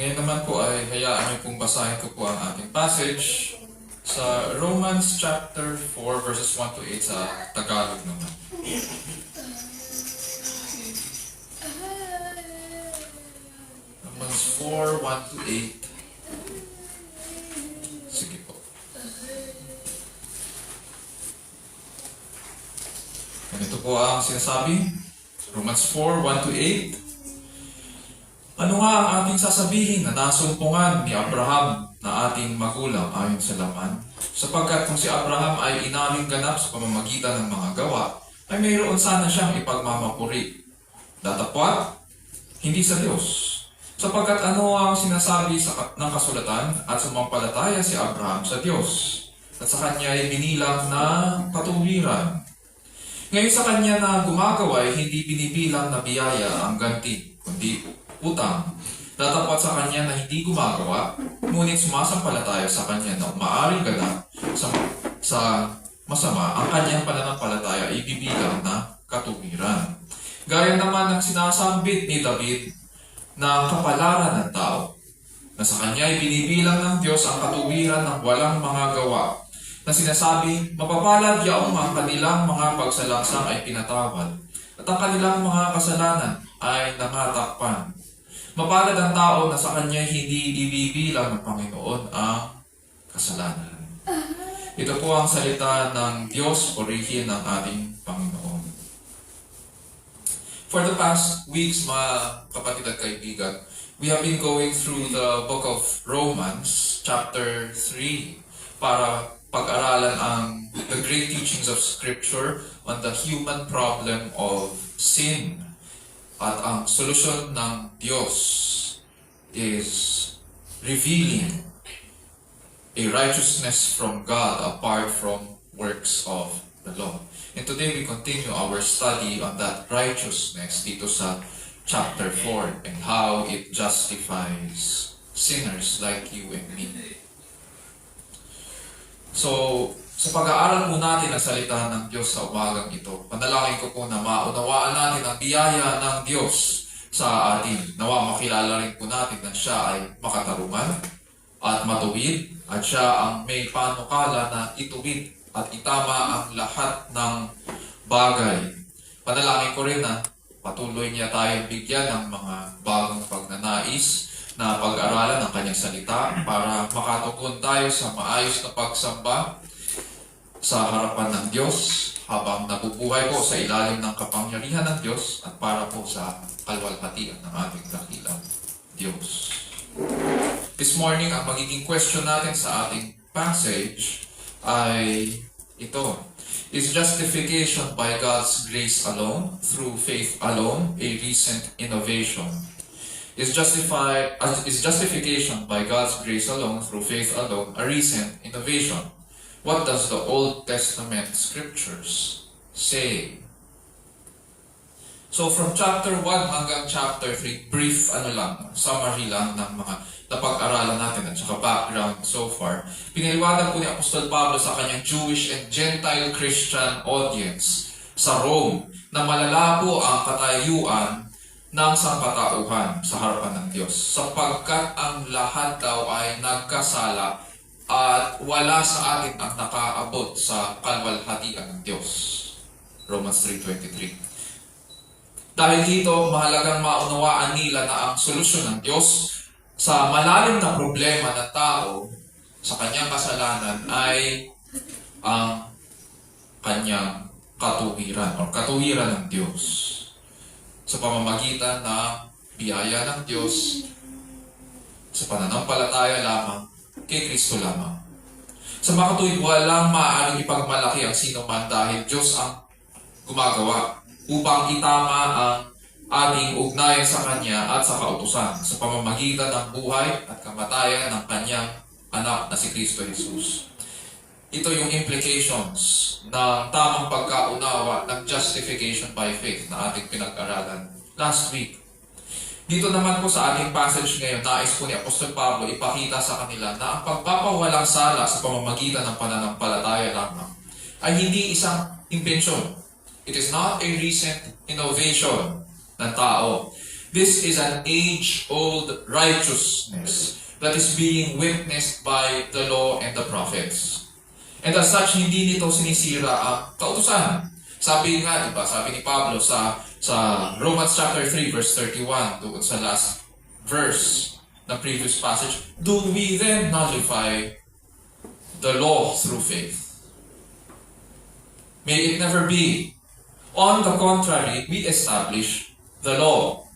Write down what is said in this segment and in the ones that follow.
Ngayon naman po ay hayaan niyo pong basahin ko po ang ating passage sa Romans chapter 4 verses 1 to 8 sa Tagalog naman. Romans 4, 1 to 8. Sige po. Ganito po ang sinasabi. Romans 4, 1 to 8. Ano nga ang ating sasabihin na nasumpungan ni Abraham na ating magulang ayon sa laman? Sapagkat kung si Abraham ay inaling ganap sa pamamagitan ng mga gawa, ay mayroon sana siyang ipagmamapuri. Datapwat, hindi sa Diyos. Sapagkat ano ang sinasabi ng kasulatan at sumampalataya si Abraham sa Diyos, at sa kanya ay binilang na katuwiran. Ngayon sa kanya na gumagawa ay hindi binibilang na biyaya ang ganti, kundi utang. Datapwat sa kanya na hindi gumagawa, ngunit sumasampalataya sa kanya na umaaring ganap sa masama, ang kanyang pananampalataya ay bibilang na katuwiran. Gaya naman ng sinasambit ni David na kapalaran ng tao, na sa kanya ay binibilang ng Diyos ang katuwiran ng walang mga gawa, na sinasabi, mapapalad yaong ang kanilang mga pagsalangsang ay pinatawad, at ang kanilang mga kasalanan ay nangatakpan. Mapalad ang tao na sa kanya hindi ibibilang ng Panginoon ang kasalanan. Ito po ang salita ng Diyos, purihin ng ating Panginoon. For the past weeks, mga kapatid at kaibigan, we have been going through the book of Romans, chapter 3, para pag-aralan ang the great teachings of Scripture on the human problem of sin. At ang solusyon ng Diyos is revealing a righteousness from God apart from works of the law. And today we continue our study on that righteousness dito sa chapter 4 and how it justifies sinners like you and me. So, sa pag-aaral po natin ang salita ng Diyos sa umagang ito, panalangin ko po na maunawaan natin ang biyaya ng Diyos sa atin. Nawa makilala rin po natin na siya ay makatarungan at matuwid, at siya ang may panukala na ituwid at itama ang lahat ng bagay. Panalangin ko rin na patuloy niya tayong bigyan ng mga bagong pagnanais na pag-aralan ng kanyang salita para makatugon tayo sa maayos na pagsamba sa harapan ng Diyos habang nabubuhay po sa ilalim ng kapangyarihan ng Diyos at para po sa kalwalhatian ng ating dakilang Diyos. This morning, ang magiging question natin sa ating passage ay ito. Is justification by God's grace alone, through faith alone, a recent innovation? Is justification by God's grace alone, through faith alone, a recent innovation? What does the Old Testament scriptures say? So from chapter 1 hanggang chapter 3, brief summary lang ng mga napag-aralan natin at saka background so far. Piniliwanag po ni Apostol Pablo sa kanyang Jewish and Gentile Christian audience sa Rome na malala po ang katayuan ng sangkatauhan sa harapan ng Diyos, sapagkat ang lahat daw ay nagkasala at wala sa atin ang nakaabot sa kalwalhatian ng Diyos. Romans 3:23. Dahil dito, mahalagang maunawaan nila na ang solusyon ng Diyos sa malalim na problema ng tao sa kanyang kasalanan ay ang kanyang katuwiran o katuwiran ng Diyos sa pamamagitan ng biyaya ng Diyos sa pananampalataya lamang kay Kristo lamang. Sa makatuwid, walang maaaring ipagmalaki ang sino man dahil Diyos ang gumagawa upang itama ang ating ugnayan sa Kanya at sa kautusan sa pamamagitan ng buhay at kamatayan ng Kanyang anak na si Kristo Jesus. Ito yung implications ng tamang pagkaunawa ng justification by faith na ating pinag-aralan last week. Dito naman po sa ating passage ngayon, nais po ni Apostol Pablo ipakita sa kanila na ang pagpapawalang sala sa pamamagitan ng pananampalataya lamang ay hindi isang inbensyon. It is not a recent innovation ng tao. This is an age-old righteousness that is being witnessed by the law and the prophets. And as such, hindi nito sinisira ang kautusan. Sabi nga, diba, sabi ni Pablo sa Romans chapter 3 verse 31, doon sa last verse ng previous passage, do we then nullify the law through faith? May it never be. On the contrary, we establish the law.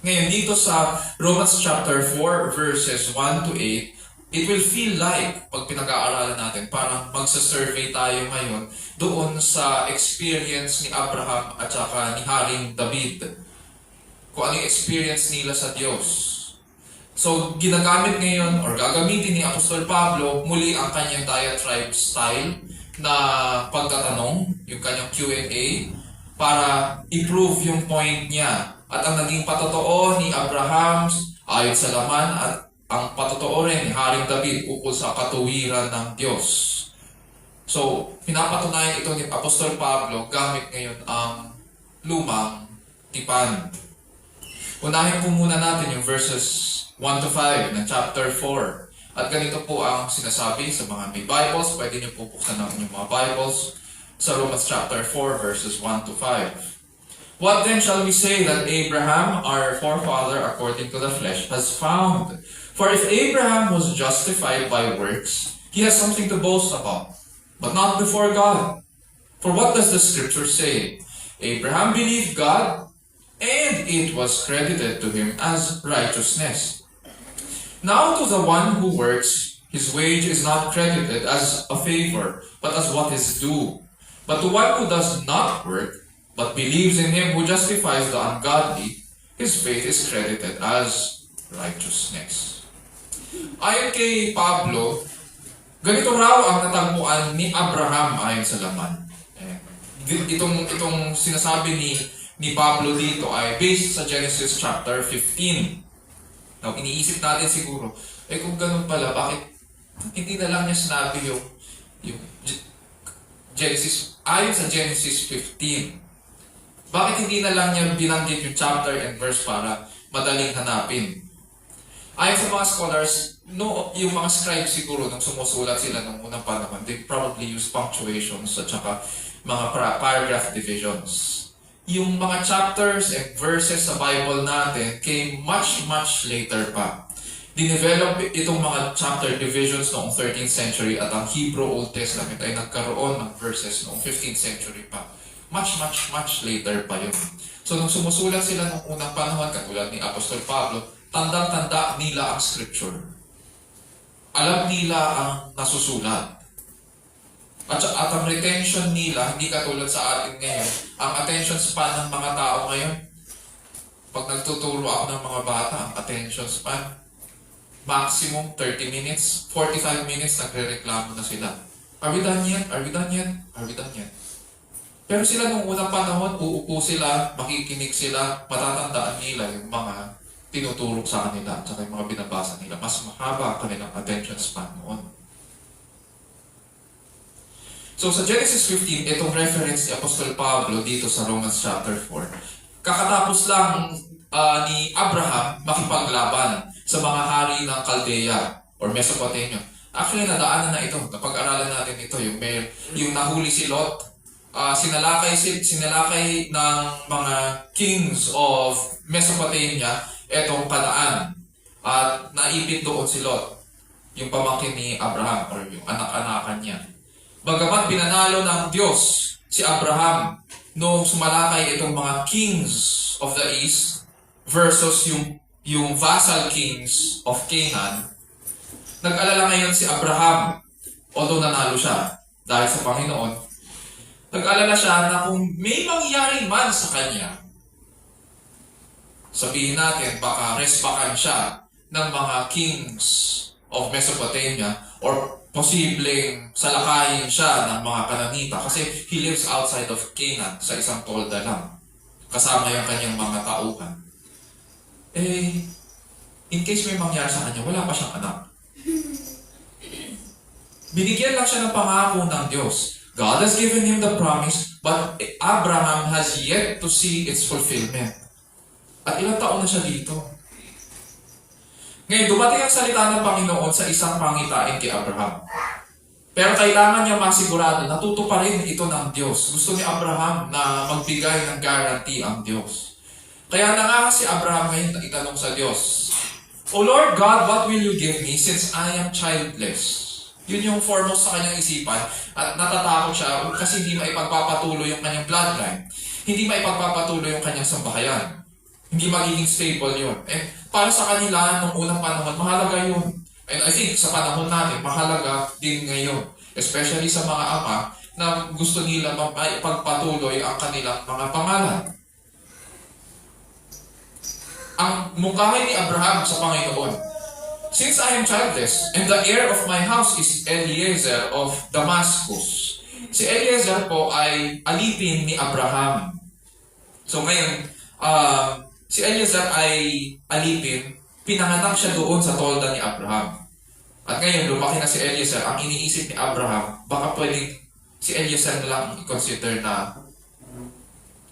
Ngayon, dito sa Romans chapter 4 verses 1 to 8, it will feel like, pag pinag-aaralan natin, parang magsa-survey tayo ngayon doon sa experience ni Abraham at saka ni Haring David. Kung ano yung experience nila sa Diyos. So, ginagamit ngayon, or gagamitin ni Apostol Pablo, muli ang kanyang diatribe style na pagtatanong, yung kanyang Q&A, para i-prove yung point niya. At ang naging patotoo ni Abraham, ayon sa laman, at ang patotoo rin ni Haring David ukol sa katuwiran ng Diyos. So, pinapatunayan ito ni Apostol Pablo gamit ngayon ang lumang tipan. Unahin po muna natin yung verses 1 to 5 ng chapter 4. At ganito po ang sinasabi sa mga may Bibles. Pwede niyo po buksan ang inyong mga Bibles sa Romans chapter 4 verses 1 to 5. What then shall we say that Abraham, our forefather according to the flesh, has found? For if Abraham was justified by works, he has something to boast about, but not before God. For what does the scripture say? Abraham believed God, and it was credited to him as righteousness. Now to the one who works, his wage is not credited as a favor, but as what is due. But to one who does not work, but believes in him who justifies the ungodly, his faith is credited as righteousness. Ayon kay Pablo, ganito raw ang natagpuan ni Abraham ayon sa laman. Itong sinasabi ni Pablo dito ay based sa Genesis chapter 15. Now, iniisip natin siguro, kung ganun pala, bakit hindi na lang niya sinabi yung Genesis, ayon sa Genesis 15. Bakit hindi na lang niya binanggit yung chapter and verse para madaling hanapin? Ayon sa mga scholars, yung mga scribes siguro nung sumusulat sila nung unang panahon, they probably use punctuations at saka mga paragraph divisions. Yung mga chapters and verses sa Bible natin came much later pa. Dinevelop itong mga chapter divisions noong 13th century at ang Hebrew Old Testament ay nagkaroon ng verses noong 15th century pa. Much later pa yun. So nung sumusulat sila nung unang panahon, katulad ni Apostol Pablo, tandang-tanda nila ang scripture. Alam nila ang nasusulat. At ang retention nila, hindi katulad sa atin ngayon, ang attention span ng mga tao ngayon, pag nagtuturo ako ng mga bata, ang attention span, maximum 30 minutes, 45 minutes, nagre-reklamo na sila. Are we done yet? Are we done yet? Are we done yet? Pero sila nung unang panahon, uupo sila, makikinig sila, matatandaan nila yung mga tinuturo sa kanila at yung mga binabasa nila. Mas mahaba ang kanilang attention span noon. So sa Genesis 15, itong reference ni Apostol Pablo dito sa Romans chapter 4. Kakatapos lang ni Abraham makipaglaban sa mga hari ng Caldea or Mesopotamia. Actually, nadaanan na ito. Napag-aralan natin ito. Yung nahuli si Lot, sinalakay ng mga kings of Mesopotamia etong Kanaan. At naipit doon si Lot, yung pamangkin ni Abraham or yung anak-anakan niya. Bagamat pinanalo ng Diyos si Abraham nung sumalakay itong mga kings of the east versus yung vassal kings of Canaan, nag-alala ngayon si Abraham, although nanalo siya dahil sa Panginoon, nag-alala siya na kung may mangyari man sa kanya, sabihin natin, baka respakan siya ng mga kings of Mesopotamia or posibleng salakayin siya ng mga Kananita kasi he lives outside of Canaan sa isang tolda lang. Kasama yung kanyang mga tauhan. In case may mangyari sa kanya, wala pa siyang anak. Binigyan lang siya ng pangako ng Diyos. God has given him the promise, but Abraham has yet to see its fulfillment. At ilang taon na siya dito. Ngayon, dumating ang salita ng Panginoon sa isang pangitain kay Abraham. Pero kailangan niya masigurado, natuto pa rin ito ng Diyos. Gusto ni Abraham na magbigay ng guarantee ang Diyos. Kaya na nga si Abraham ngayon itanong sa Diyos, O Lord God, what will you give me since I am childless? Yun yung foremost sa kanyang isipan at natatakot siya kasi hindi maipagpapatuloy yung kanyang bloodline. Hindi maipagpapatuloy yung kanyang sambahayan. Hindi magiging stable yun. Para sa kanila, nung unang panahon, mahalaga yun. And I think sa panahon natin, mahalaga din ngayon. Especially sa mga ama na gusto nila maipagpatuloy ang kanilang mga pangalan. Ang mungkahi ni Abraham sa Panginoon, Since I am childless, and the heir of my house is Eliezer of Damascus. Si Eliezer po ay alipin ni Abraham. So ngayon, si Eliezer ay alipin, pinanganak siya doon sa tolda ni Abraham. At ngayon, lumaki na si Eliezer. Ang iniisip ni Abraham, baka pwedeng si Eliezer na lang i-consider na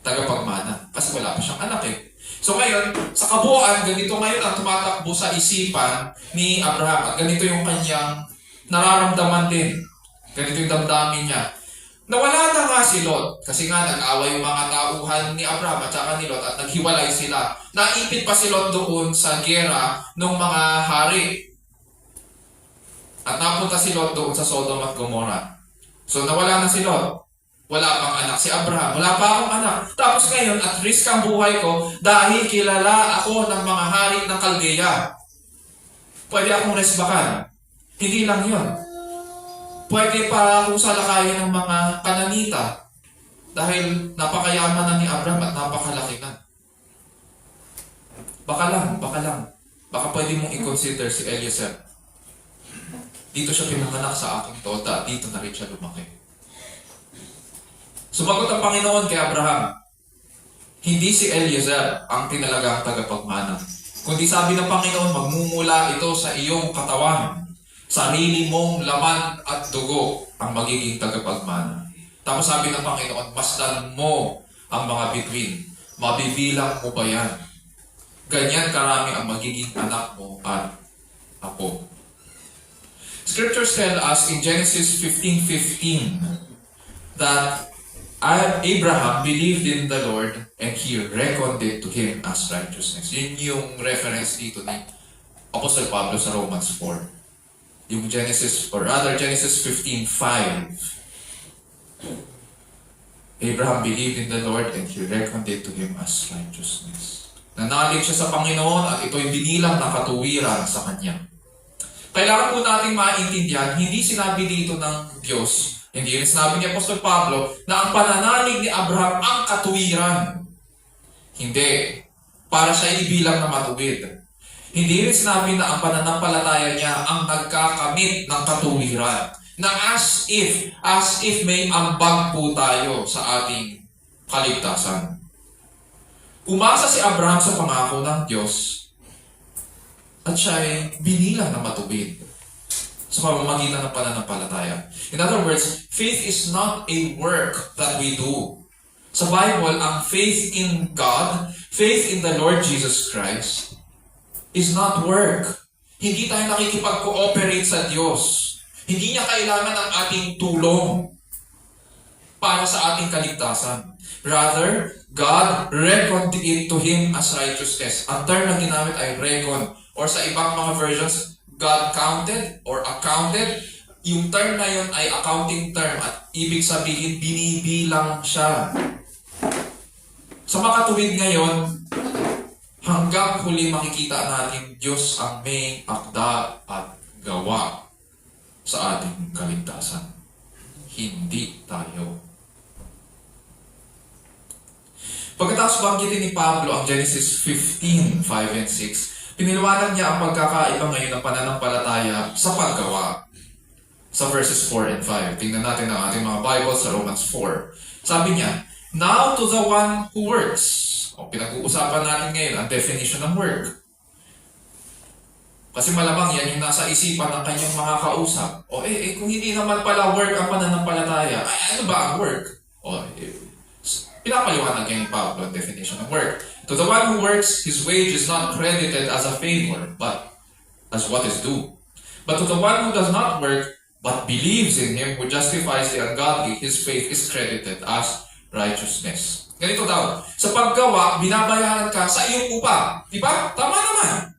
tagapagmana. Kasi wala pa siyang anak eh. So ngayon, sa kabuuan, ganito ngayon ang tumatakbo sa isipan ni Abraham. At ganito yung kanyang nararamdaman din. Ganito yung damdamin niya. Nawala na nga si Lot. Kasi nga nag-away yung mga tauhan ni Abraham at saka ni Lot at naghiwalay sila. Naipit pa si Lot doon sa gera ng mga hari. At napunta si Lot doon sa Sodom at Gomorrah. So nawala na si Lot. Wala pang anak si Abraham. Wala pa akong anak. Tapos ngayon, at risk ang buhay ko dahil kilala ako ng mga hari ng Kaldea. Pwede akong resbakan. Hindi lang yun. Pwede pa akong salakayin ng mga Kananita dahil napakayaman na ni Abraham at napakalaki na. Baka lang. Baka pwede mong i-consider si Eliezer. Dito siya pinanganak sa aking tolda. Dito na rin siya lumaki. Sumagot ang Panginoon kay Abraham, hindi si Eliezer ang tinalagang tagapagmana. Kundi sabi ng Panginoon, magmumula ito sa iyong katawan. Sarili mong laman at dugo ang magiging tagapagmana. Tapos sabi ng Panginoon, masdan mo ang mga bituin. Mabibilang mo ba yan? Ganyan karami ang magiging anak mo at apo. Scriptures tell us in Genesis 15:15 that Abraham believed in the Lord and He reckoned it to him as righteousness. Yun yung reference dito ni Apostle Pablo sa Romans 4. Yung Genesis 15:5. Abraham believed in the Lord and He reckoned it to him as righteousness. Nanalig siya sa Panginoon at ito'y binilang na katuwiran sa Kanya. Kailangan po nating maintindihan, hindi sinabi dito ng Diyos, hindi rin sinabi ni Apostol Pablo na ang pananalig ni Abraham ang katuwiran. Hindi. Para siya ibilang na matuwid. Hindi rin sinabi na ang pananampalataya niya ang nagkakamit ng katuwiran. Na as if may ambag po tayo sa ating kaligtasan. Umasa si Abraham sa pangako ng Diyos at siya ay binilang na matuwid sa pamamagitan ng pananampalataya. In other words, faith is not a work that we do. Sa Bible, ang faith in God, faith in the Lord Jesus Christ, is not work. Hindi tayo nakikipag-cooperate sa Diyos. Hindi niya kailangan ang ating tulong para sa ating kaligtasan. Rather, God reckoned it to Him as righteousness. Ang term na ginamit ay reckon. Or sa ibang mga versions, God counted or accounted. Yung term na yun ay accounting term at ibig sabihin binibilang siya. Sa makatuwid ngayon, hanggang huli makikita natin Diyos ang may akda at gawa sa ating kaligtasan. Hindi tayo. Pagkatapos banggitin ni Pablo ang Genesis 15:5 and 6, piniliwanag niya ang pagkakaiba ngayon ng pananampalataya sa paggawa. Sa verses 4 and 5. Tingnan natin ang ating mga Bible sa Romans 4. Sabi niya, now to the one who works. O pinag-uusapan natin ngayon ang definition ng work. Kasi malamang yan yung nasa isipan ng kanyang mga kausap. O kung hindi naman pala work ang pananampalataya, ay ano ba ang work? O Pinapaliwanag niya ni Pablo ang definition of work. To the one who works, his wage is not credited as a favor, but as what is due. But to the one who does not work, but believes in him who justifies the ungodly, his faith is credited as righteousness. Ganito daw, sa paggawa, binabayaran ka sa iyong upa. Di ba? Tama naman.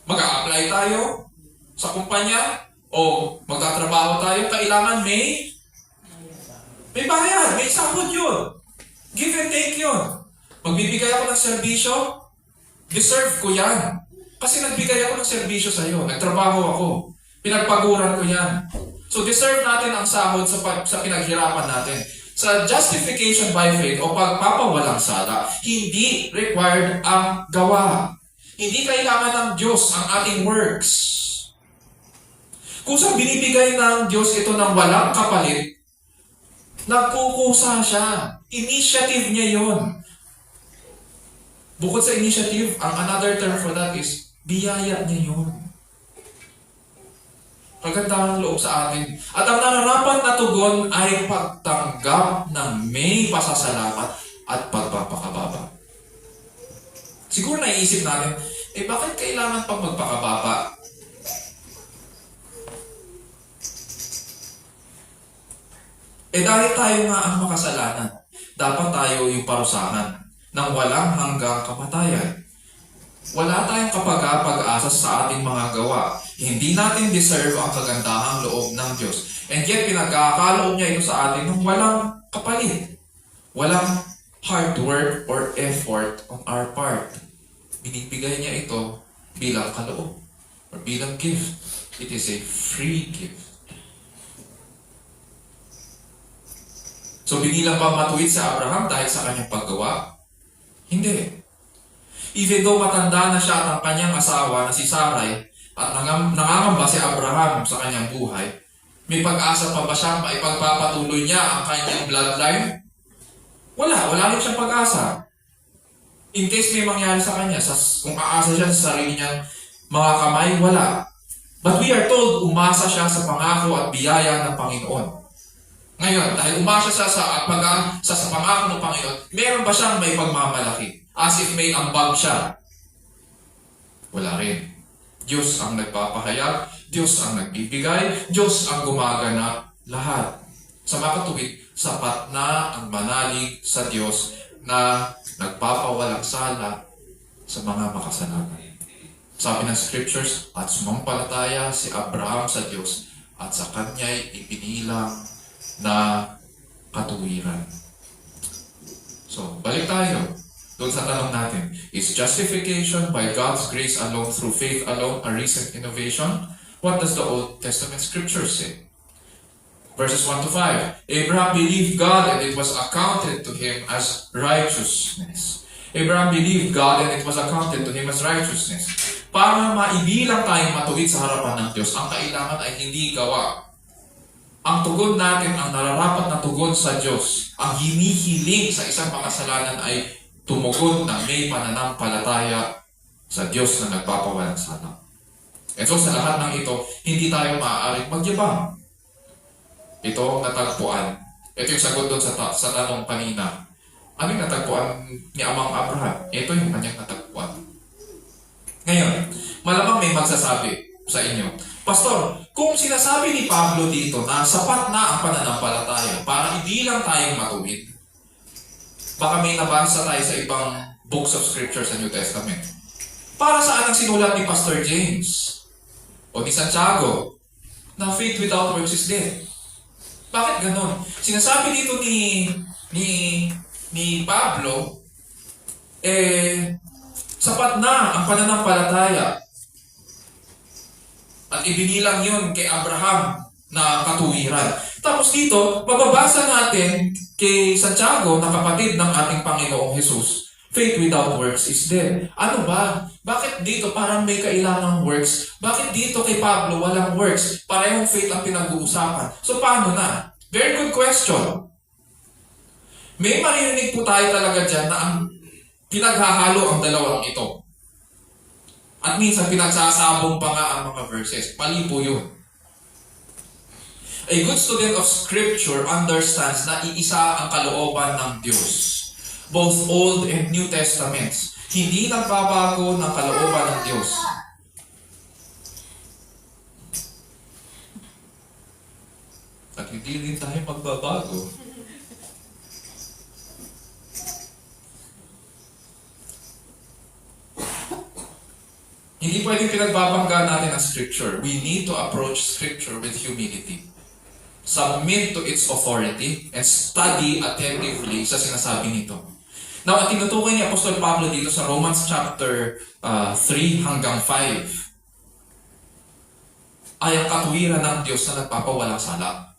Mag-a-apply tayo sa kumpanya o magtatrabaho tayo, kailangan may bayad, may sahod yun. Give and take yun. Magbibigay ako ng serbisyo, deserve ko yan. Kasi nagbigay ako ng serbisyo sa iyo, nagtrabaho ako, pinagpaguran ko yan. So deserve natin ang sahod sa pinaghirapan natin. Sa justification by faith o pagpapawalang sala, hindi required ang gawa. Hindi kailangan ng Diyos ang ating works. Kung saan binibigay ng Diyos ito ng walang kapalit, nagkukusa siya. Initiative niya yun. Bukod sa initiative, ang another term for that is biyaya niya yun. Kagandahang loob sa atin. At ang nararapat na tugon ay pagtanggap ng may pasasalamat at pagpapakababa. Siguro naiisip natin, bakit kailangan pang magpakababa? Dahil tayo nga ang makasalanan, dapat tayo yung parusahan ng walang hanggang kamatayan. Wala tayong kapag-asa sa ating mga gawa. Hindi natin deserve ang kagandahang loob ng Diyos. And yet, pinagkakaloob niya ito sa atin ng walang kapalit. Walang hard work or effort on our part. Binibigay niya ito bilang kaloob or bilang gift. It is a free gift. So, binilang ba matuwid si Abraham dahil sa kanyang paggawa? Hindi. Even though matanda na siya at ang kanyang asawa na si Sarai at nangangamba si Abraham sa kanyang buhay, may pag-asa pa ba siya ipagpapatuloy niya ang kanyang bloodline? Wala rin siyang pag-asa. In case may mangyari sa kanya, kung aasa siya sa sarili niyang mga kamay, wala. But we are told, umasa siya sa pangako at biyaya ng Panginoon. Ngayon, dahil umasa siya sa pangako ng Panginoon, meron ba siyang may pagmamalaki? As if may ambag siya? Wala rin. Diyos ang nagpapahayag, Diyos ang nagbibigay, Diyos ang gumaganap lahat. Sa makatuwid, sapat na ang manalig sa Diyos na nagpapawalang sala sa mga makasalanan. Sabi ng Scriptures, at sumampalataya si Abraham sa Diyos at sa kanya'y ipinilang na katuwiran. So, balik tayo doon sa tanong natin. Is justification by God's grace alone through faith alone a recent innovation? What does the Old Testament Scripture say? Verses 1 to 5. Abraham believed God and it was accounted to him as righteousness. Abraham believed God and it was accounted to him as righteousness. Para maibilang tayong matuwid sa harapan ng Diyos, ang kailangan ay hindi gawa. Ang tugon natin, ang nararapat na tugon sa Diyos, ang hinihiling sa isang makasalanan ay tumugon na may pananampalataya sa Diyos na nagpapawalang sala. And so sa lahat ng ito, hindi tayo maaaring magyabang. Ito ang natagpuan. Ito yung sagot doon sa tanong kanina. Ano yung natagpuan ni Amang Abraham? Ito yung kanyang natagpuan. Ngayon, malamang may magsasabi sa inyo, Pastor, kung sinasabi ni Pablo dito na sapat na ang pananampalataya para hindi lang tayong matuwid, baka may nabasa tayo sa ibang books of Scripture sa New Testament. Para saan ang sinulat ni Pastor James o ni Santiago na faith without works is dead? Bakit ganon? Sinasabi dito ni Pablo, sapat na ang pananampalataya. At ibinilang yun kay Abraham na katuwiran. Tapos dito, mababasa natin kay Santiago na kapatid ng ating Panginoong Jesus, faith without works is dead. Ano ba? Bakit dito parang may kailangang works? Bakit dito kay Pablo walang works? Parehong faith ang pinag-uusapan. So paano na? Very good question. May maririnig po tayo talaga dyan na ang pinaghahalo ang dalawang ito. At minsan pinagsasabong pa nga ang mga verses. Mali po yun. A good student of Scripture understands na iisa ang kalooban ng Diyos. Both Old and New Testaments. Hindi nagbabago ng kalooban ng Diyos. At hindi rin tayo magbabago. Hindi pwedeng pinagbabangga natin ang Scripture. We need to approach Scripture with humility. Submit to its authority and study attentively sa sinasabi nito. Now, ang tinutukoy ni Apostol Pablo dito sa Romans chapter 3 hanggang 5 ay ang katuwiran ng Diyos na nagpapawalang sala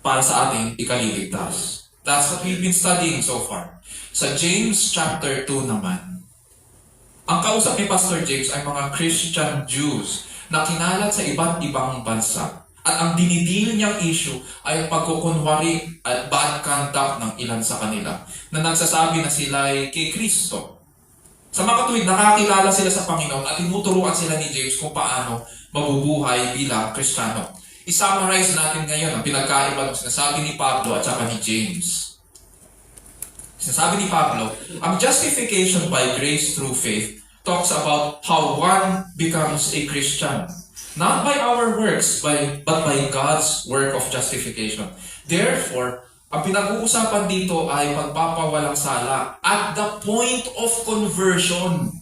para sa ating ikaliligtas. That's what we've been studying so far. Sa James chapter 2 naman, ang kausap ni Pastor James ay mga Christian Jews na kinalat sa iba't ibang bansa. At ang dinidil niyang issue ay ang pagkukunwari at bad conduct ng ilan sa kanila na nagsasabi na sila ay kay Kristo. Sa mga katuwid, nakakilala sila sa Panginoon at tinuturuan sila ni James kung paano mabubuhay bilang Kristiyano. I-summarize natin ngayon ang pinagkaiba ng sinasabi ni Pablo at saka ni James. Sinasabi ni Pablo, ang justification by grace through faith talks about how one becomes a Christian. Not by our works, but by God's work of justification. Therefore, ang pinag-uusapan dito ay pagpapawalang sala at the point of conversion.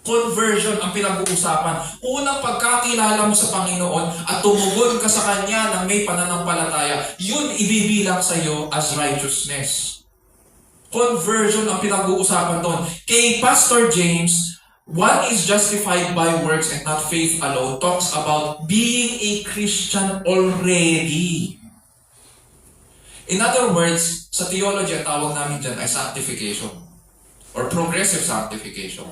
Conversion ang pinag-uusapan. Unang pagkakilala mo sa Panginoon at tumugon ka sa Kanya ng may pananampalataya, yun ibibilang sa iyo as righteousness. Conversion ang pinag-uusapan doon. Kay Pastor James, one is justified by works and not faith alone talks about being a Christian already. In other words, sa theology, ang tawag namin dyan ay sanctification or progressive sanctification.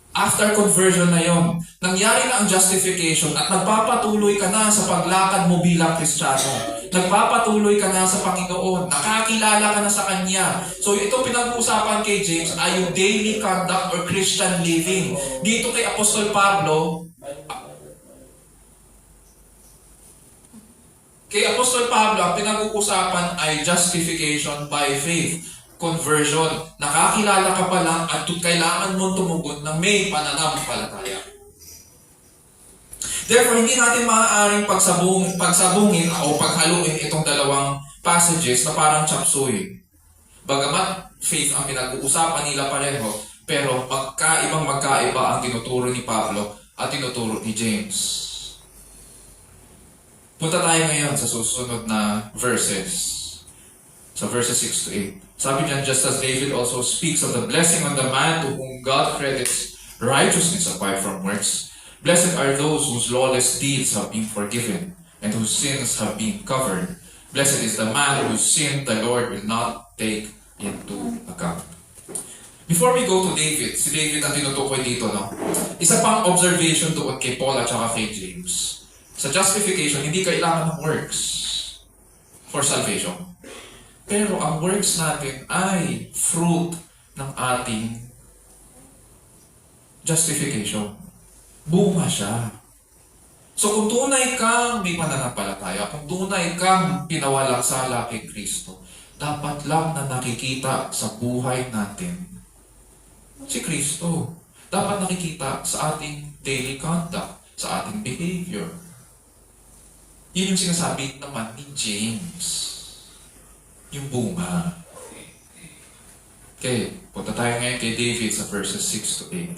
After conversion na yon, nangyari na ang justification at nagpapatuloy ka na sa paglakad mo bilang Kristiyano. Nagpapatuloy ka na sa Panginoon. Nakakilala ka na sa Kanya. So ito pinag-uusapan kay James ay yung daily conduct or Christian living. Dito kay Apostol Pablo, ang pinag-uusapan ay justification by faith. Conversion. Nakakilala ka pa lang at kailangan mong tumugon ng may pananampalataya. Therefore, hindi natin maaaring pagsabungin o paghaluin itong dalawang passages na parang chapsuy. Bagamat faith ang pinag-uusapan nila pareho, pero magkaiba ang tinuturo ni Pablo at tinuturo ni James. Punta tayo ngayon sa susunod na verses. Sa verses 6 to 8. Sabi niyan, just as David also speaks of the blessing on the man to whom God credits righteousness apart from works, blessed are those whose lawless deeds have been forgiven and whose sins have been covered. Blessed is the man whose sin the Lord will not take into account. Before we go to David, si David ang tinutukoy dito, no? Isa pang observation doon kay Paul at saka kay James. Sa justification, hindi kailangan ng works for salvation. Pero ang works natin ay fruit ng ating justification. Bunga siya. So kung tunay kang may pananampalataya, kung tunay kang pinawalang sala kay Kristo, dapat lang na nakikita sa buhay natin si Kristo. Dapat nakikita sa ating daily conduct, sa ating behavior. Yun yung sinasabi naman ni James. Yung bunga. Okay, punta tayo ngayon kay David sa verses 6 to 8.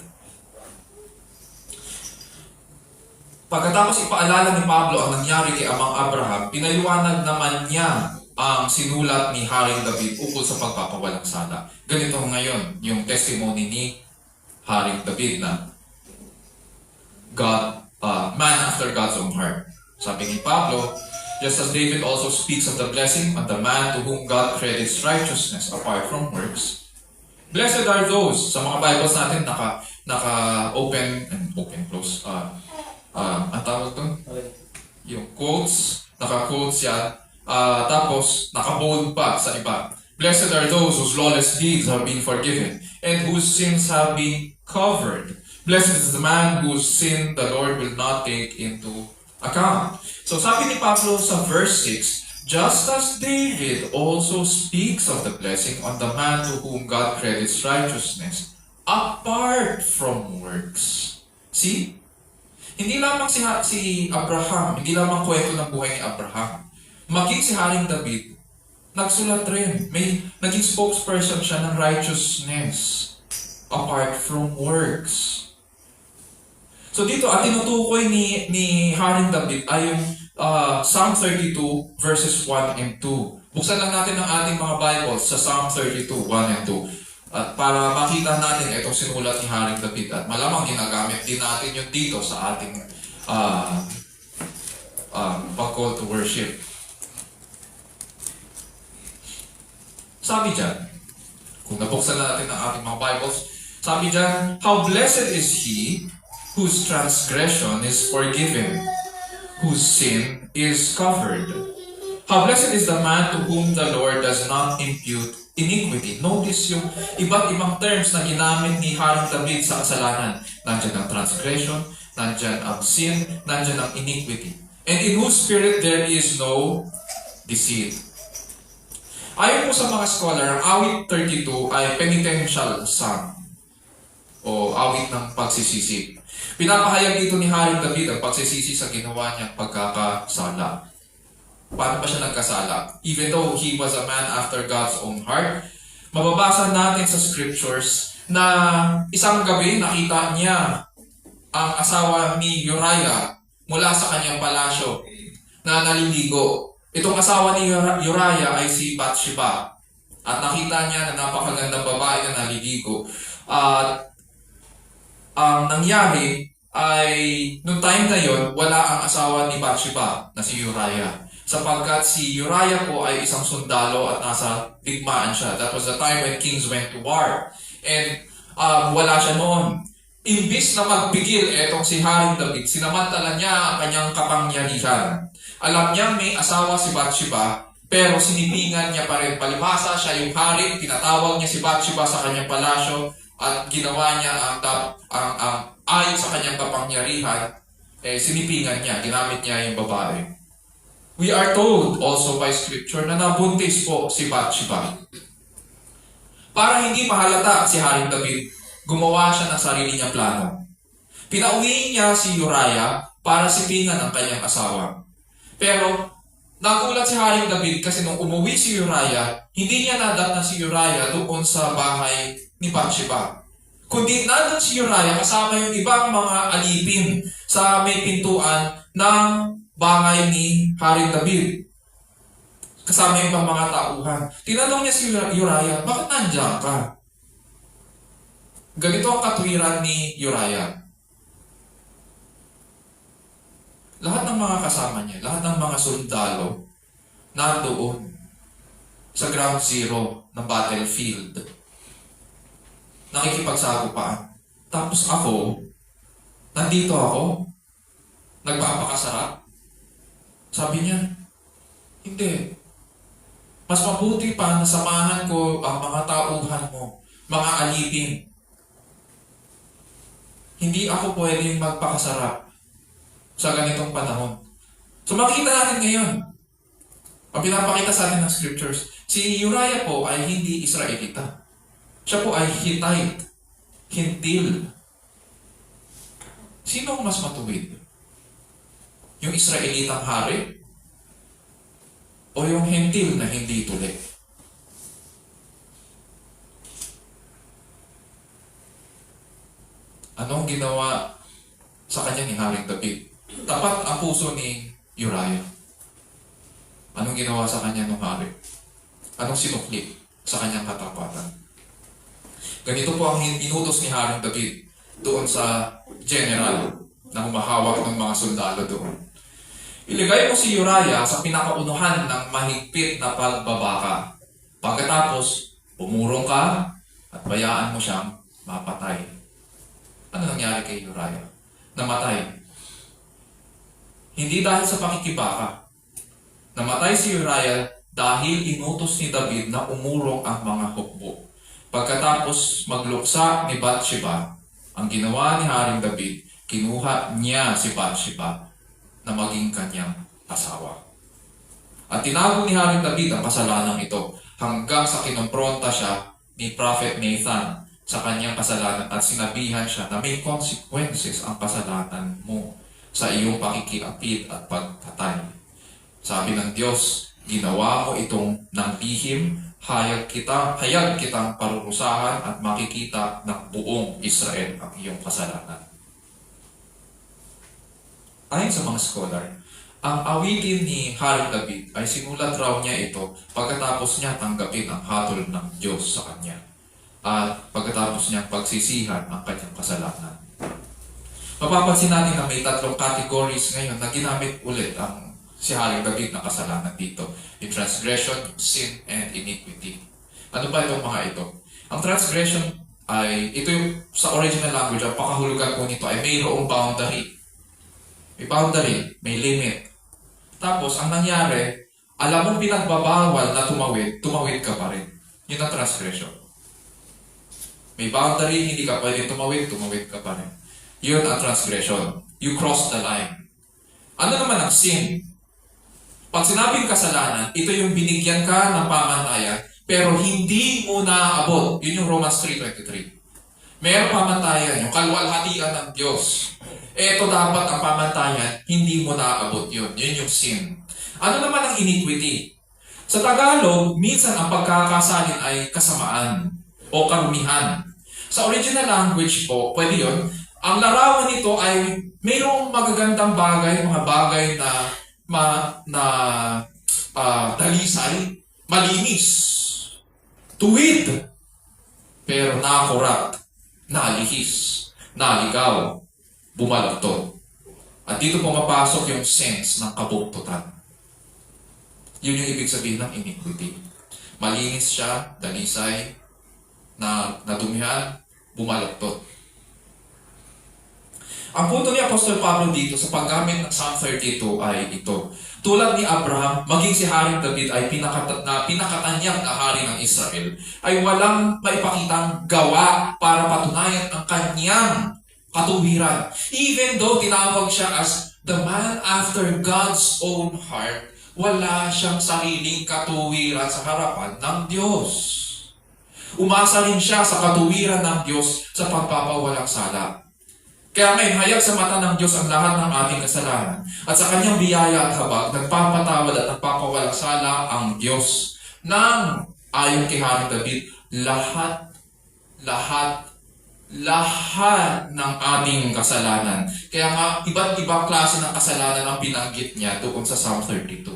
Pagkatapos ipaalala ni Pablo ang nangyari kay Amang Abraham, pinaliwanag naman niya ang sinulat ni Haring David ukol sa pagpapawalang sala. Ganito ngayon yung testimony ni Haring David na man after God's own heart. Sabi ni Pablo, just as David also speaks of the blessing on the man to whom God credits righteousness apart from works, blessed are those, sa mga Bibles natin, naka-open and open-close, ang tawag doon? Yung quotes, naka-quotes yan, tapos naka-bold pa sa iba. Blessed are those whose lawless deeds have been forgiven and whose sins have been covered. Blessed is the man whose sin the Lord will not take into account. So sabi ni Pablo sa verse 6, just as David also speaks of the blessing on the man to whom God credits righteousness apart from works. See? Hindi lamang si Abraham, hindi lamang kwento ng buhay ni Abraham. Maging si Haring David, nagsulat rin. May naging spokesperson siya ng righteousness apart from works. So dito, ang tinutukoy ni Haring David ay yung Psalm 32 verses 1 and 2. Buksan lang natin ang ating mga Bibles sa Psalm 32, 1 and 2. At para makita natin itong sinulat ni Haring David at malamang ginagamit din natin yun dito sa ating pag-call to worship. Sabi dyan, kung nabuksan na natin ang ating mga Bibles, sabi dyan, how blessed is he whose transgression is forgiven, whose sin is covered. How blessed is the man to whom the Lord does not impute iniquity. Notice yung iba't ibang terms na ginamit ni Haring David sa kasalanan. Nandyan ang transgression, nandyan ang sin, nandyan ang iniquity. And in whose spirit there is no deceit. Ayon po sa mga scholar, ang awit 32 ay penitential psalm o awit ng pagsisisi. Pinapahayag dito ni Haring David ang pagsisisi sa ginawa niyang pagkakasala. Paano pa siya nagkasala? Even though he was a man after God's own heart, mababasa natin sa scriptures na isang gabi nakita niya ang asawa ni Uriah mula sa kanyang palasyo na naliligo. Itong asawa ni Uriah ay si Bathsheba. At nakita niya na napakagandang babae na naliligo. At ang nangyari ay, noong time na yon, wala ang asawa ni Bathsheba na si Uriah. Sapagkat si Uriah po ay isang sundalo at nasa digmaan siya. That was the time when kings went to war. And wala siya noon. Imbis na magpigil etong si Haring David, sinamantala niya ang kanyang kapangyarihan. Alam niya may asawa si Bathsheba, pero sinipingan niya pa rin. Palibhasa siya yung hari, tinatawag niya si Bathsheba sa kanyang palasyo at ginawa niya ang ayon sa kanyang kapangyarihan, sinipingan niya, ginamit niya yung babae. We are told also by scripture na nabuntis po si Bathsheba. Para hindi mahalata si Haring David, gumawa siya ng sarili niyang plano. Pinauwi niya si Uriah para sipingan ang kanyang asawa. Pero nagulat si Haring David kasi nung umuwi si Uriah, hindi niya nadatnan si Uriah doon sa bahay ni Bathsheba. Kundi nandun si Uriah kasama yung ibang mga alipin sa may pintuan ng bahay ni Haring David. Kasama yung ibang mga tauhan. Tinanong niya si Uriah, bakit nandiyan ka? Ganito ang katwiran ni Uriah. Lahat ng mga kasama niya, lahat ng mga sundalo, nandoon sa ground zero ng battlefield. Nakikipagsagupaan. Tapos ako, nandito ako, nagpapakasarap. Sabi niya, hindi. Mas mabuti pa na samahan ko ang mga tauhan mo, mga alipin. Hindi ako pwedeng magpakasarap sa ganitong panahon. So makita natin ngayon, ang pinapakita sa atin ng scriptures, si Uriah po ay hindi Israelita. Siya po ay Hittite, Hintil. Sino ang mas matuwid? Yung Israelitang hari? O yung Hintil na hindi tuli? Anong ginawa sa kanya ni Haring David? Tapat ang puso ni Uriah. Anong ginawa sa kanya ng hari? Anong sinukli sa kanyang katapatan? Ganito po ang inutos ni Haring David doon sa general na humahawak ng mga sundalo doon. Iligay mo si Uriah sa pinakaunuhan ng mahigpit na pagbabaka. Pagkatapos, umurong ka at bayaan mo siyang mapatay. Ano nangyari kay Uriah? Namatay. Hindi dahil sa pakikibaka. Namatay si Uriah dahil inutos ni David na umurong ang mga hukbo. Pagkatapos magluksa ni Bathsheba, ang ginawa ni Haring David, kinuha niya si Bathsheba na maging kanyang asawa. At tinago ni Haring David ang kasalanan ito hanggang sa kinompronta siya ni Prophet Nathan sa kanyang kasalanan at sinabihan siya na may consequences ang kasalanan mo sa iyong pakikiapid at pagtatay. Sabi ng Diyos, ginawa mo itong ng lihim, hayag kitang parurusahan at makikita ng buong Israel ang iyong kasalanan. Ayon sa mga scholar, ang awitin ni Haring David ay sinulat raw niya ito pagkatapos niya tanggapin ang hatol ng Diyos sa kanya at pagkatapos niya pagsisihan ang kanyang kasalanan. Mapapansin natin na may 3 categories ngayon na ginamit ulit ang si Haring David na kasalanan dito. Yung transgression, sin, and iniquity. Ano ba itong mga ito? Ang transgression ay, ito yung sa original language, ang pakahulugan po nito ay mayroong boundary. May boundary, may limit. Tapos, ang nangyari, alam mong pinagbabawal na tumawid ka pa rin. Yun ang transgression. May boundary, hindi ka pwede tumawid ka pa rin. Yun ang transgression. You cross the line. Ano naman ang sin? Pag sinabing kasalanan, ito yung binigyan ka ng pamantayan, pero hindi mo naaabot. Yun yung Romans 3:23. Mayroong pamantayan, yung kalwalhatian ng Diyos. Ito dapat ang pamantayan, hindi mo naaabot yun. Yun yung sin. Ano naman ang iniquity? Sa Tagalog, minsan ang pagkakasalin ay kasamaan o karumihan. Sa original language po, pwede yun. Ang larawan nito ay mayroong magagandang bagay, mga bagay na dalisay, malinis, tuwid, pero nakurat, nalihis, naligaw, bumalagtot. At dito pumapasok yung sense ng kabuktutan. Yun yung ibig sabihin ng iniquity. Malinis siya, dalisay, na nadumihan, bumalagtot. Ang punto ni Apostol Pablo dito sa paggamit ng Psalm 32 ay ito. Tulad ni Abraham, maging si Haring David ay pinakatanyag na hari ng Israel, ay walang maipakitang gawa para patunayan ang kanyang katuwiran. Even though tinawag siya as the man after God's own heart, wala siyang sariling katuwiran sa harapan ng Diyos. Umasa rin siya sa katuwiran ng Diyos sa pagpapawalang sala. Kaya ngayon, hayag sa mata ng Diyos ang lahat ng ating kasalanan. At sa kanyang biyaya at habag, nagpapatawad at nagpapawalang sala ang Diyos nang ayon kay Haring David, lahat ng ating kasalanan. Kaya nga, iba't ibang klase ng kasalanan ang binanggit niya doon sa Psalm 32.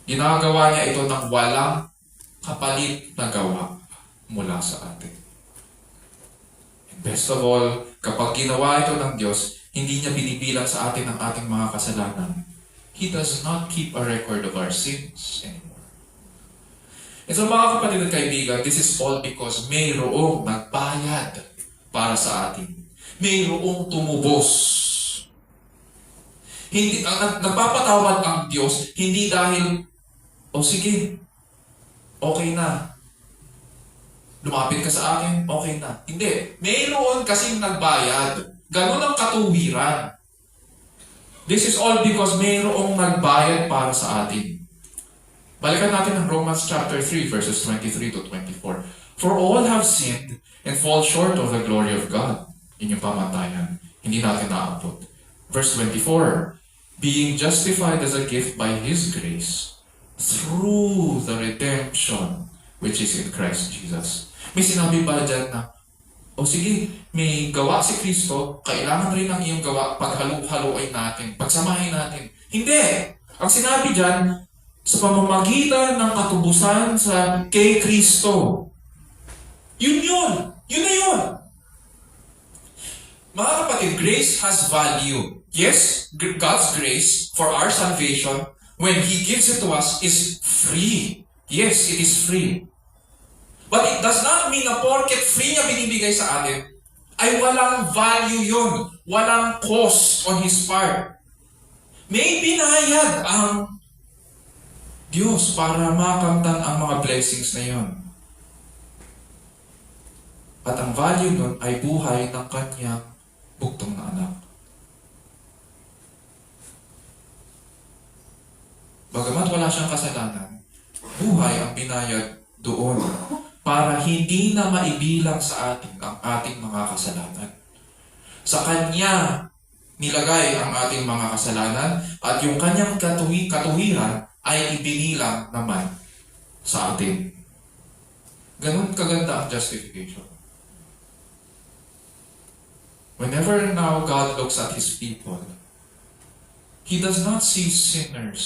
Ginagawa niya ito ng walang kapalit na gawa mula sa atin. Best of all, kapag ginawa ito ng Diyos, hindi niya binibilang sa atin ang ating mga kasalanan. He does not keep a record of our sins anymore. And so mga kapatid at kaibigan, this is all because mayroong nagbayad para sa atin. Mayroong tumubos. Hindi, nagpapatawad ang Diyos, hindi dahil, sige, okay na. Lumapit ka sa akin, okay na. Hindi. Mayroon kasing nagbayad. Ganun ang katuwiran. This is all because mayroong nagbayad para sa atin. Balikan natin ang Romans chapter 3, verses 23 to 24. For all have sinned and fall short of the glory of God. Yun yung pamantayan. Hindi natin naabot. Verse 24. Being justified as a gift by His grace through the redemption which is in Christ Jesus. May sinabi ba dyan na, sige, may gawa si Kristo, kailangan rin ang iyong gawa paghalo-haloin natin, pagsamahin natin. Hindi! Ang sinabi dyan, sa pamamagitan ng katubusan sa kay Kristo. Yun! Yun na yun! Mga kapatid, grace has value. Yes, God's grace for our salvation, when He gives it to us, is free. Yes, it is free. But it does not mean na porket free niya binibigay sa atin, ay walang value yun. Walang cost on His part. May binayad ang Diyos para makamtan ang mga blessings na yun. At ang value nun ay buhay ng kanyang bugtong na anak. bagamat wala siyang kasalanan, buhay ang binayad doon para hindi na maibilang sa atin ang ating mga kasalanan. Sa Kanya nilagay ang ating mga kasalanan at yung Kanyang katuwiran ay ibinilang naman sa atin. Ganun kaganda ang justification. Whenever now God looks at His people, He does not see sinners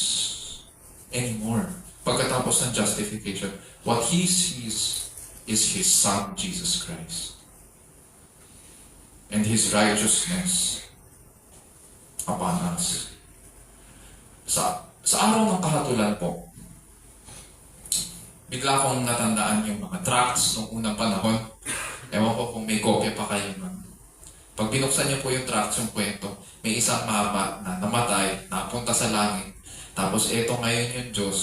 anymore. Pagkatapos ng justification, what He sees is His Son, Jesus Christ. And His righteousness upon us. Sa araw ng kahatulan po, bigla kong natandaan yung mga tracts noong unang panahon. Ewan ko kung may kopya pa kayo nun. Pag binuksan niyo po yung tracts, yung kwento, may isang mama na namatay, napunta sa langit. Tapos eto ngayon yung Diyos,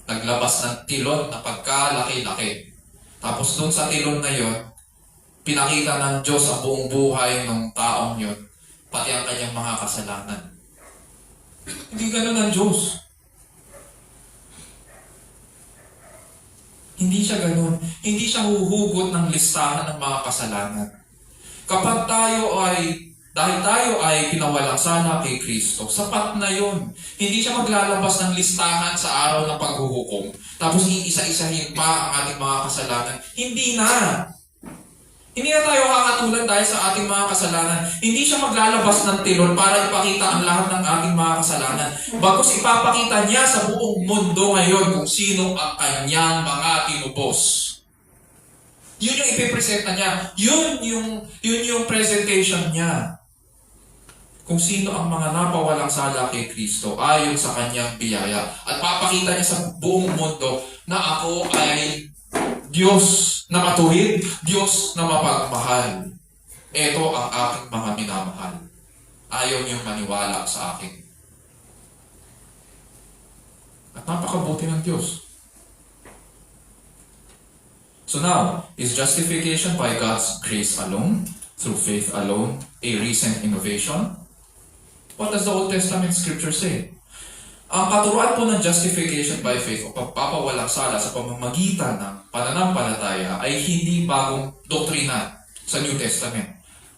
naglabas ng tilon na pagkalaki-laki. Tapos doon sa tilon na yon, pinakita ng Diyos ang buong buhay ng taong yon, pati ang kanyang mga kasalanan. Hindi ganun ang Diyos. Hindi siya ganun. Hindi siya huhugot ng listahan ng mga kasalanan. Kapag dahil tayo ay pinawalang sala kay Kristo, sapat na yun. Hindi siya maglalabas ng listahan sa araw ng paghuhukom. Tapos iisa-isahin pa ang ating mga kasalanan. Hindi na. Hindi na tayo kakatulan dahil sa ating mga kasalanan. Hindi siya maglalabas ng tilon para ipakita ang lahat ng ating mga kasalanan. Bagkus ipapakita niya sa buong mundo ngayon kung sino ang kanyang mga tinubos. Yun yung ipipresenta niya. Yun yung presentation niya. Kung sino ang mga napawalang sala kay Kristo ayon sa kanyang biyaya. At papakita niya sa buong mundo na ako ay Diyos na matuwid, Diyos na mapagmahal. Ito ang aking mga minamahal. Ayaw niyong maniwala sa akin. At napakabuti ng Diyos. So now, is justification by God's grace alone, through faith alone, a recent innovation? What does the Old Testament scripture say? Ang katuruan po ng justification by faith o pagpapawalang sala sa pamamagitan ng pananampalataya ay hindi bagong doktrina sa New Testament.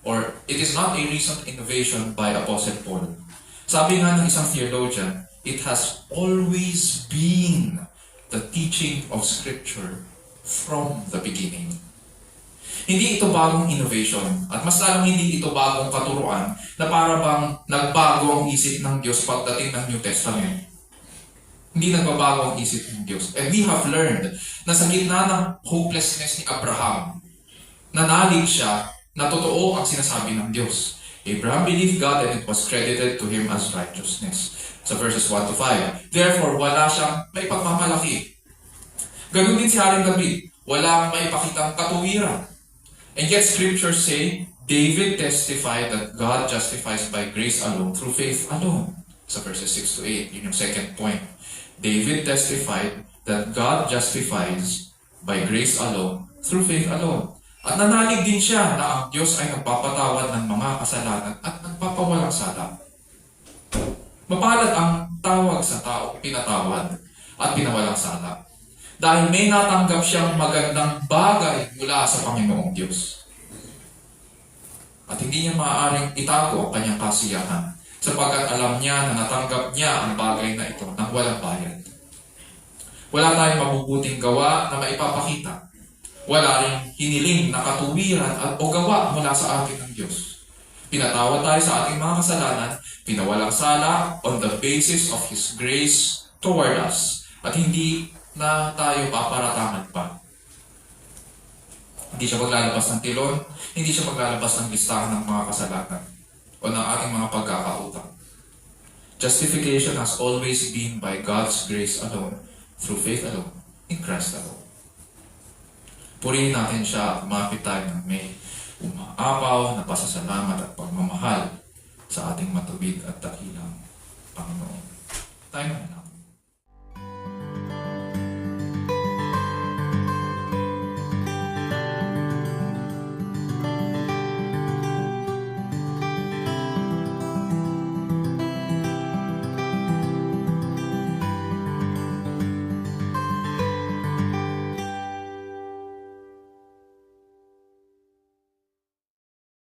Or it is not a recent innovation by Apostle Paul. Sabi nga ng isang theologian, it has always been the teaching of Scripture from the beginning. Hindi ito bagong innovation at mas lalong hindi ito bagong katuruan na para bang nagbago ang isip ng Diyos pagdating ng New Testament. Hindi nagbabago ang isip ng Diyos. And we have learned na sa gitna ng hopelessness ni Abraham, nanalig siya na totoo ang sinasabi ng Diyos. Abraham believed God and it was credited to him as righteousness. Sa verses 1 to 5. Therefore, wala siyang may pagmamalaki. Ganun din si Haring David. Walang may pakitang katuwiran. And yet scriptures say, David testified that God justifies by grace alone, through faith alone. Sa verses 6 to 8, yun yung second point. David testified that God justifies by grace alone, through faith alone. At nanalig din siya na ang Diyos ay nagpapatawad ng mga kasalanan at nagpapawalang sala. Mapalad ang tawag sa tao pinatawad at pinawalang sala. Dahil may natanggap siyang magandang bagay mula sa Panginoong Diyos. At hindi niya maaaring itago ang kanyang kasiyahan sapagkat alam niya na natanggap niya ang bagay na ito nang walang bayad. Wala tayong mabubuting gawa na maipapakita. Wala rin hiniling na katuwiran o gawa mula sa atin ng Diyos. Pinatawad tayo sa ating mga kasalanan, pinawalang sala on the basis of His grace toward us. At hindi na tayo paparatangan pa. Hindi siya maglalabas ng tilon, hindi siya maglalabas ng listahan ng mga kasalanan o ng ating mga pagkakautang. Justification has always been by God's grace alone, through faith alone, in Christ alone. Purihin natin siya at umapit tayo ng may umaapaw na pasasalamat at pagmamahal sa ating matuwid at dakilang Panginoon. Tayo na.